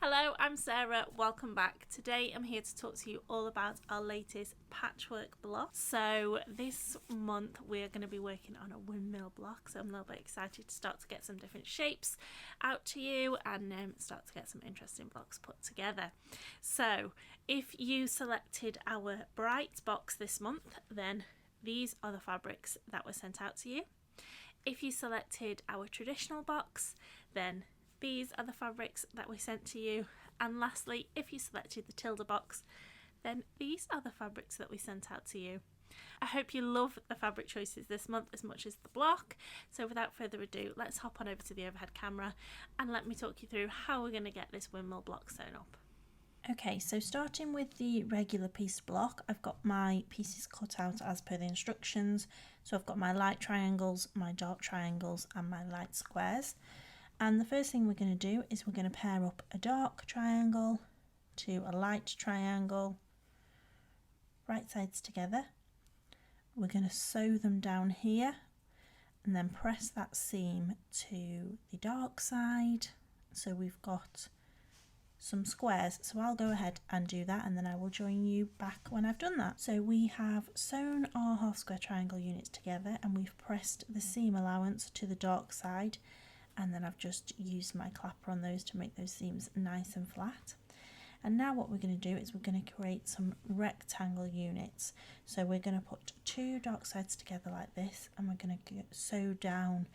Hello, I'm Sarah, welcome back. Today I'm here to talk to you all about our latest patchwork block. So this month we're going to be working on a windmill block, so I'm a little bit excited to start to get some different shapes out to you and start to get some interesting blocks put together. So if you selected our bright box this month, then these are the fabrics that were sent out to you. If you selected our traditional box, then these are the fabrics that we sent to you. And lastly, if you selected the Tilda box, then these are the fabrics that we sent out to you. I hope you love the fabric choices this month as much as the block. So without further ado, let's hop on over to the overhead camera and let me talk you through how we're going to get this windmill block sewn up. Okay, so starting with the regular piece block, I've got my pieces cut out as per the instructions. So I've got my light triangles, my dark triangles and my light squares. And the first thing we're going to do is we're going to pair up a dark triangle to a light triangle, right sides together. We're going to sew them down here and then press that seam to the dark side. So we've got some squares, so I'll go ahead and do that and then I will join you back when I've done that. So we have sewn our half square triangle units together and we've pressed the seam allowance to the dark side, and then I've just used my clapper on those to make those seams nice and flat. And now what we're going to do is we're going to create some rectangle units. So we're going to put two dark sides together like this and we're going to sew down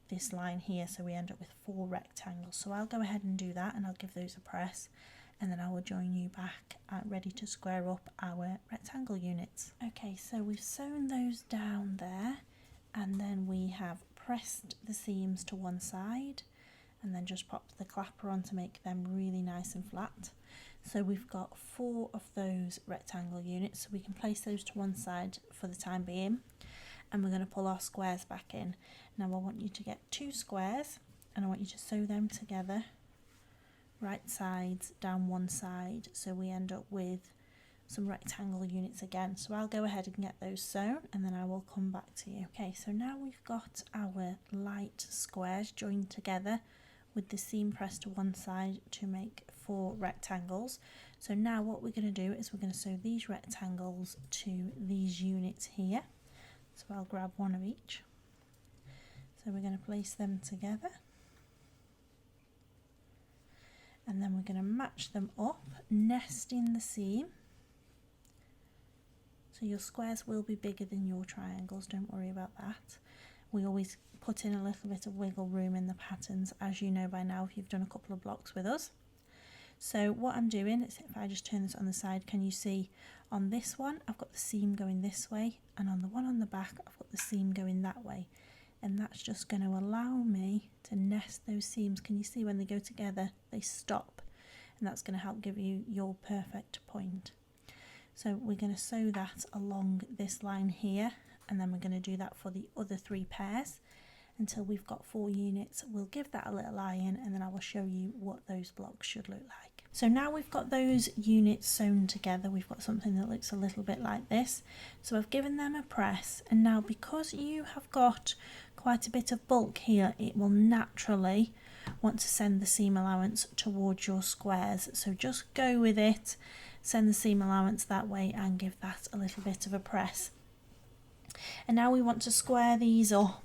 this line here so we end up with 4 rectangles. So I'll go ahead and do that and I'll give those a press and then I will join you back ready to square up our rectangle units. Okay, so we've sewn those down there and then we have pressed the seams to one side and then just popped the clapper on to make them really nice and flat. So we've got 4 of those rectangle units, so we can place those to one side for the time being, and we're going to pull our squares back in. Now I want you to get 2 squares and I want you to sew them together, right sides down one side, so we end up with some rectangle units again. So I'll go ahead and get those sewn and then I will come back to you. Okay, so now we've got our light squares joined together with the seam pressed to one side to make 4 rectangles. So now what we're going to do is we're going to sew these rectangles to these units here. So I'll grab one of each. So we're going to place them together and then we're going to match them up, nesting the seam. So your squares will be bigger than your triangles, don't worry about that. We always put in a little bit of wiggle room in the patterns, as you know by now if you've done a couple of blocks with us. So what I'm doing is, if I just turn this on the side, can you see on this one I've got the seam going this way, and on the one on the back I've got the seam going that way, and that's just going to allow me to nest those seams. Can you see when they go together they stop, and that's going to help give you your perfect point. So we're going to sew that along this line here, and then we're going to do that for the other 3 pairs until we've got 4 units. We'll give that a little iron and then I will show you what those blocks should look like. So now we've got those units sewn together, we've got something that looks a little bit like this. So I've given them a press, and now because you have got quite a bit of bulk here, it will naturally want to send the seam allowance towards your squares. So just go with it, send the seam allowance that way and give that a little bit of a press. And now we want to square these up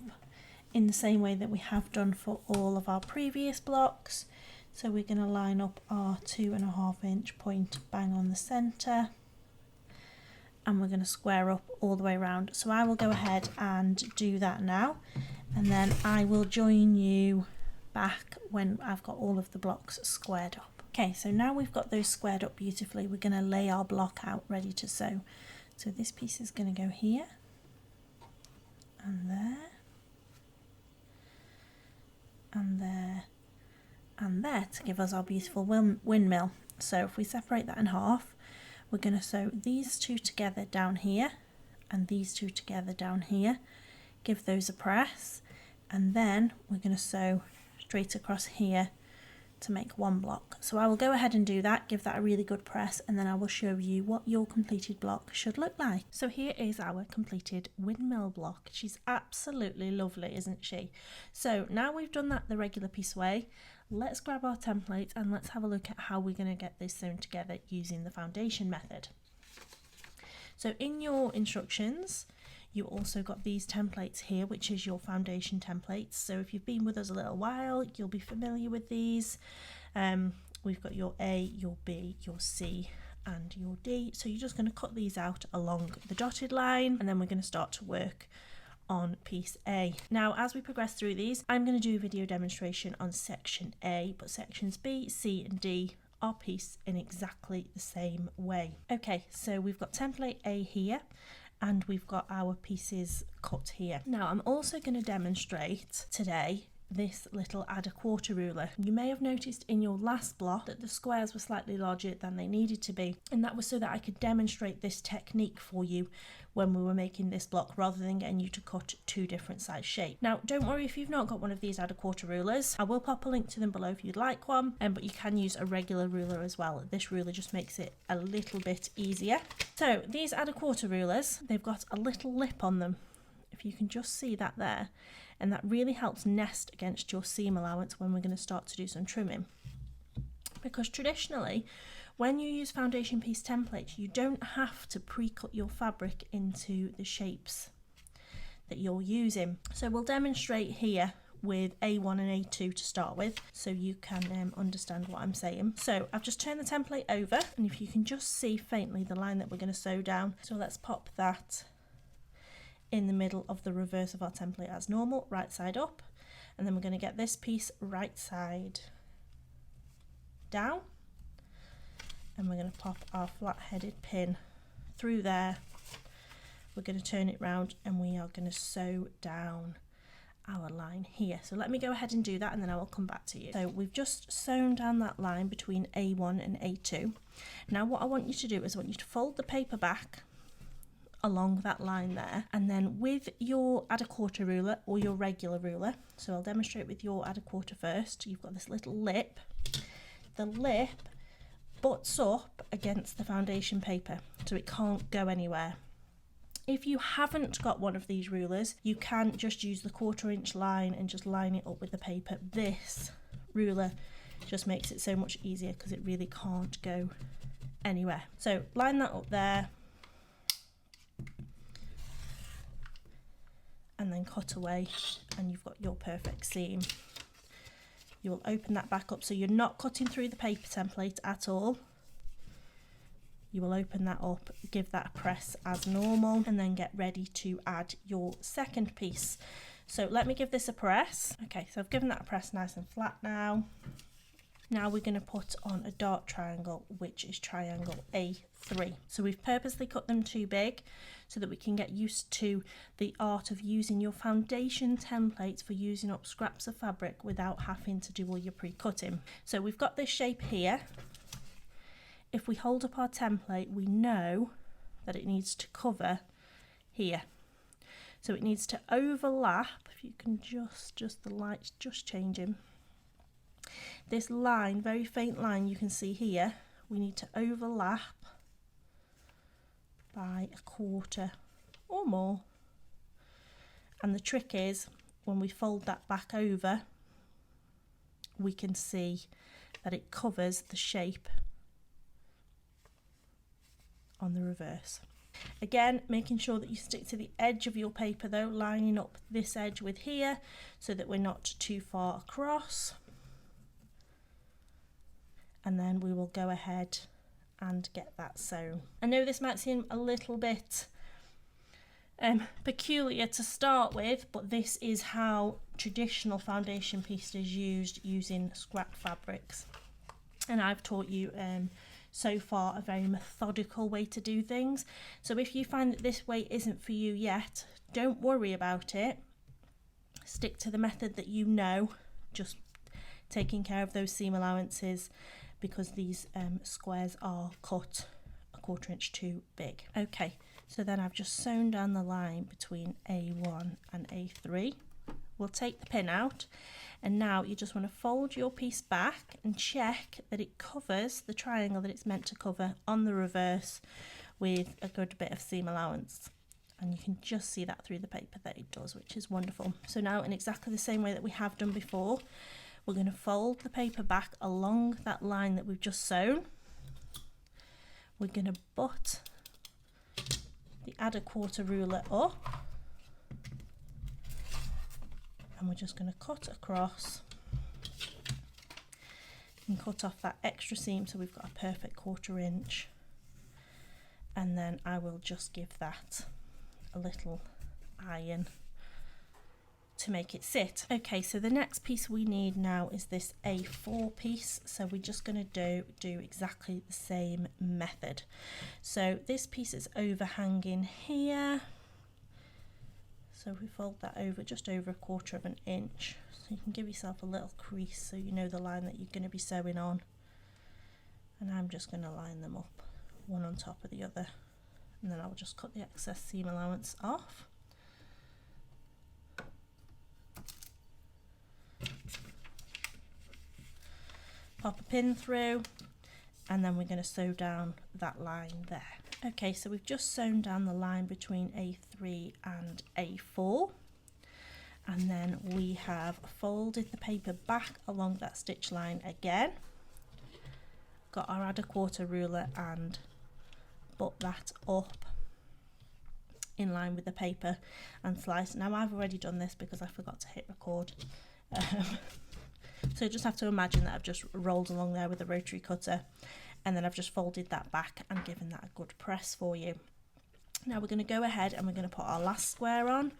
in the same way that we have done for all of our previous blocks. So we're going to line up our 2.5 inch point bang on the centre, and we're going to square up all the way around. So I will go ahead and do that now, and then I will join you back when I've got all of the blocks squared up. Okay, so now we've got those squared up beautifully, we're going to lay our block out ready to sew. So this piece is going to go here and there and there and there to give us our beautiful windmill. So if we separate that in half, we're going to sew these 2 together down here and these 2 together down here, give those a press, and then we're going to sew straight across here to make one block. So I will go ahead and do that, give that a really good press, and then I will show you what your completed block should look like. So here is our completed windmill block. She's absolutely lovely, isn't she? So now we've done that the regular piece way, let's grab our template and let's have a look at how we're going to get this sewn together using the foundation method. So in your instructions, you also got these templates here, which is your foundation templates. So if you've been with us a little while, you'll be familiar with these. We've got your A, your B, your C, and your D. So you're just going to cut these out along the dotted line, and then we're going to start to work on piece A. Now, as we progress through these, I'm going to do a video demonstration on section A, but sections B, C, and D are pieced in exactly the same way. Okay, so we've got template A here, and we've got our pieces cut here. Now I'm also going to demonstrate today this little add a quarter ruler. You may have noticed in your last block that the squares were slightly larger than they needed to be, and that was so that I could demonstrate this technique for you when we were making this block, rather than getting you to cut two different size shapes. Now don't worry if you've not got one of these add a quarter rulers, I will pop a link to them below if you'd like one, but you can use a regular ruler as well. This ruler just makes it a little bit easier. So these add a quarter rulers, they've got a little lip on them, if you can just see that there, and that really helps nest against your seam allowance when we're going to start to do some trimming. Because traditionally, when you use foundation piece templates, you don't have to pre-cut your fabric into the shapes that you're using. So we'll demonstrate here with A1 and A2 to start with, so you can understand what I'm saying. So I've just turned the template over, and if you can just see faintly the line that we're going to sew down. So let's pop that in the middle of the reverse of our template as normal, right side up, and then we're going to get this piece right side down, and we're going to pop our flat-headed pin through there. We're going to turn it round, and we are going to sew down our line here. So let me go ahead and do that, and then I will come back to you. So we've just sewn down that line between A1 and A2. Now what I want you to do is I want you to fold the paper back along that line there, and then with your add a quarter ruler or your regular ruler, so I'll demonstrate with your add a quarter first, you've got this little lip. The lip butts up against the foundation paper, so it can't go anywhere. If you haven't got one of these rulers, you can just use the 1/4 inch line and just line it up with the paper. This ruler just makes it so much easier because it really can't go anywhere. So line that up there, and then cut away, and you've got your perfect seam. You will open that back up, so you're not cutting through the paper template at all. You will open that up, give that a press as normal, and then get ready to add your second piece. So let me give this a press. Okay, so I've given that a press nice and flat now. Now we're going to put on a dark triangle, which is triangle A3. So we've purposely cut them too big so that we can get used to the art of using your foundation templates for using up scraps of fabric without having to do all your pre-cutting. So we've got this shape here. If we hold up our template, we know that it needs to cover here. So it needs to overlap, if you can just the light's just changing. This line, very faint line you can see here, we need to overlap by 1/4 or more. And the trick is, when we fold that back over, we can see that it covers the shape on the reverse. Again, making sure that you stick to the edge of your paper though, lining up this edge with here so that we're not too far across. And then we will go ahead and get that sewn. I know this might seem a little bit peculiar to start with, but this is how traditional foundation piece is used, using scrap fabrics. And I've taught you so far a very methodical way to do things. So if you find that this way isn't for you yet, don't worry about it. Stick to the method that you know, just taking care of those seam allowances, because these squares are cut 1/4 inch too big. Okay, so then I've just sewn down the line between A1 and A3 we'll take the pin out, and now you just want to fold your piece back and check that it covers the triangle that it's meant to cover on the reverse with a good bit of seam allowance. And you can just see that through the paper that it does, which is wonderful. So now, in exactly the same way that we have done before, we're going to fold the paper back along that line that we've just sewn. We're going to butt the add a quarter ruler up, and we're just going to cut across and cut off that extra seam so we've got a perfect 1/4 inch, and then I will just give that a little iron to make it sit. Okay, so the next piece we need now is this A4 piece, so we're just going to do exactly the same method. So this piece is overhanging here, so we fold that over just over 1/4 inch, so you can give yourself a little crease so you know the line that you're going to be sewing on. And I'm just going to line them up one on top of the other, and then I'll just cut the excess seam allowance off. Pop a pin through, and then we're going to sew down that line there. Okay, so we've just sewn down the line between A3 and A4, and then we have folded the paper back along that stitch line again, got our add a quarter ruler and butt that up in line with the paper and slice. Now I've already done this because I forgot to hit record. So you just have to imagine that I've just rolled along there with a rotary cutter, and then I've just folded that back and given that a good press for you. Now we're going to go ahead and we're going to put our last square on,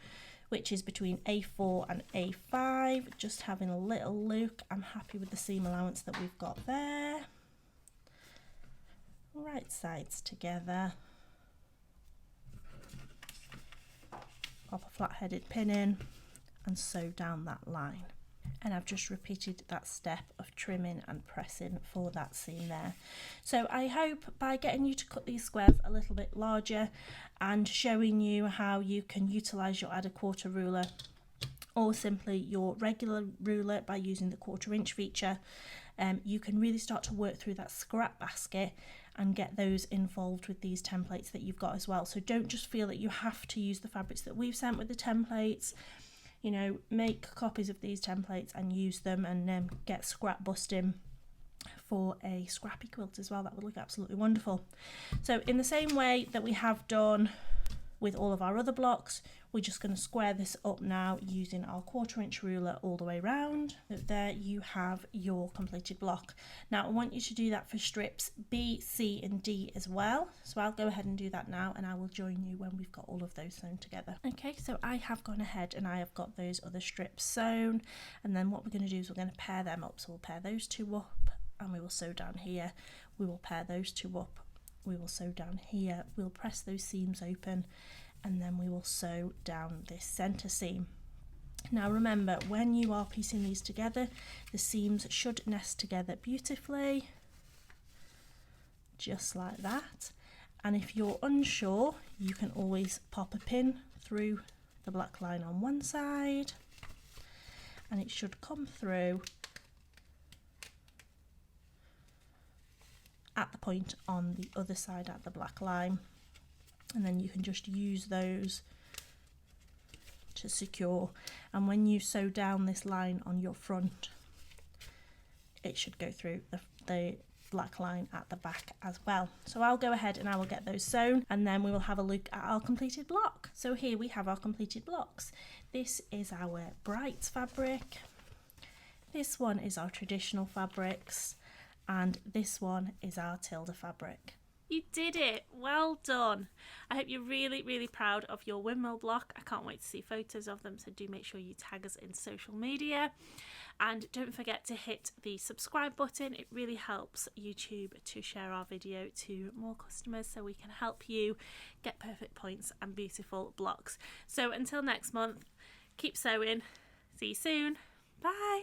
which is between A4 and A5, just having a little look. I'm happy with the seam allowance that we've got there. Right sides together. Pop a flat-headed pin in and sew down that line. And I've just repeated that step of trimming and pressing for that seam there. So I hope by getting you to cut these squares a little bit larger and showing you how you can utilise your add a quarter ruler or simply your regular ruler by using the 1/4 inch feature, you can really start to work through that scrap basket and get those involved with these templates that you've got as well. So don't just feel that you have to use the fabrics that we've sent with the templates. You know, make copies of these templates and use them, and get scrap busting for a scrappy quilt as well. That would look absolutely wonderful. So in the same way that we have done with all of our other blocks, we're just going to square this up now using our 1/4 inch ruler all the way around. So there you have your completed block. Now I want you to do that for strips B, C and D as well. So I'll go ahead and do that now, and I will join you when we've got all of those sewn together. Okay, so I have gone ahead and I have got those other strips sewn, and then what we're going to do is we're going to pair them up. So we'll pair those two up and we will sew down here. We will pair those two up, we will sew down here, we'll press those seams open, and then we will sew down this center seam. Now remember, when you are piecing these together, the seams should nest together beautifully, just like that. And if you're unsure, you can always pop a pin through the black line on one side, and it should come through at the point on the other side at the black line. And then you can just use those to secure, and when you sew down this line on your front, it should go through the black line at the back as well. So I'll go ahead and I will get those sewn, and then we will have a look at our completed block. So here we have our completed blocks. This is our bright fabric, this one is our traditional fabrics, and this one is our Tilda fabric. You did it! Well done! I hope you're really, really proud of your windmill block. I can't wait to see photos of them, so do make sure you tag us in social media. And don't forget to hit the subscribe button. It really helps YouTube to share our video to more customers so we can help you get perfect points and beautiful blocks. So until next month, keep sewing. See you soon. Bye!